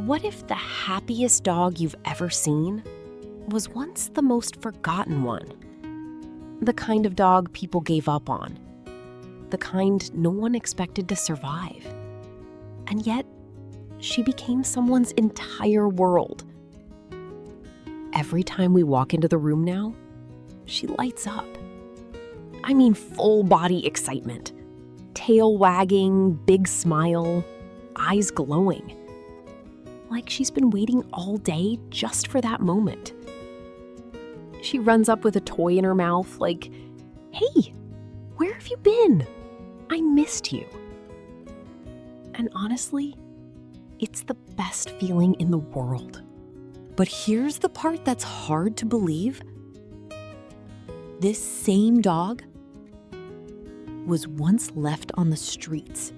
What if the happiest dog you've ever seen was once the most forgotten one? The kind of dog people gave up on. The kind no one expected to survive. And yet, she became someone's entire world. Every time we walk into the room now, she lights up. I mean, full body excitement. Tail wagging, big smile, eyes glowing. Like she's been waiting all day just for that moment. She runs up with a toy in her mouth like, "Hey, where have you been? I missed you." And honestly, it's the best feeling in the world. But here's the part that's hard to believe. This same dog was once left on the streets,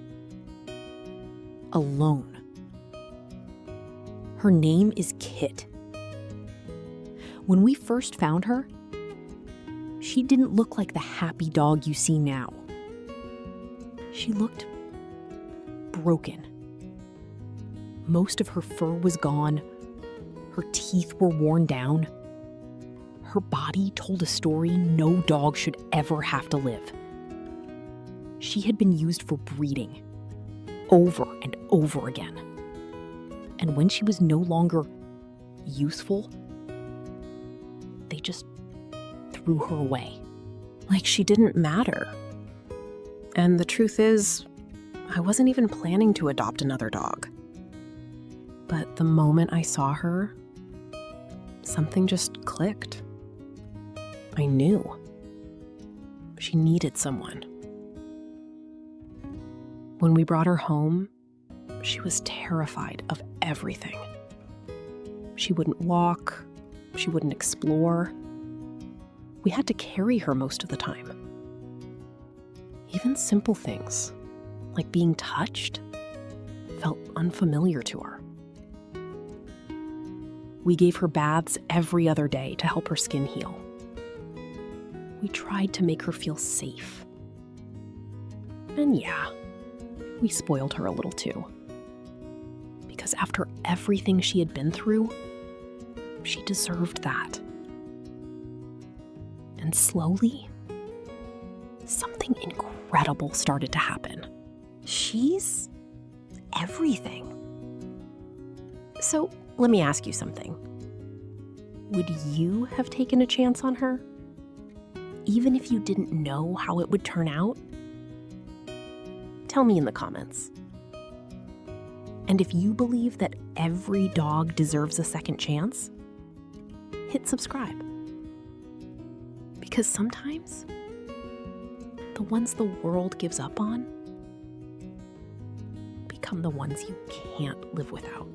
alone. Her name is Kit. When we first found her, she didn't look like the happy dog you see now. She looked broken. Most of her fur was gone. Her teeth were worn down. Her body told a story no dog should ever have to live. She had been used for breeding, over and over again. And when she was no longer useful, they just threw her away. Like she didn't matter. And the truth is, I wasn't even planning to adopt another dog. But the moment I saw her, something just clicked. I knew. She needed someone. When we brought her home, she was terrified of everything. She wouldn't walk. She wouldn't explore. We had to carry her most of the time. Even simple things, like being touched, felt unfamiliar to her. We gave her baths every other day to help her skin heal. We tried to make her feel safe. And yeah, we spoiled her a little too. Because after everything she had been through, she deserved that. And slowly, something incredible started to happen. She's everything. So let me ask you something. Would you have taken a chance on her? Even if you didn't know how it would turn out? Tell me in the comments. And if you believe that every dog deserves a second chance, hit subscribe. Because sometimes, the ones the world gives up on become the ones you can't live without.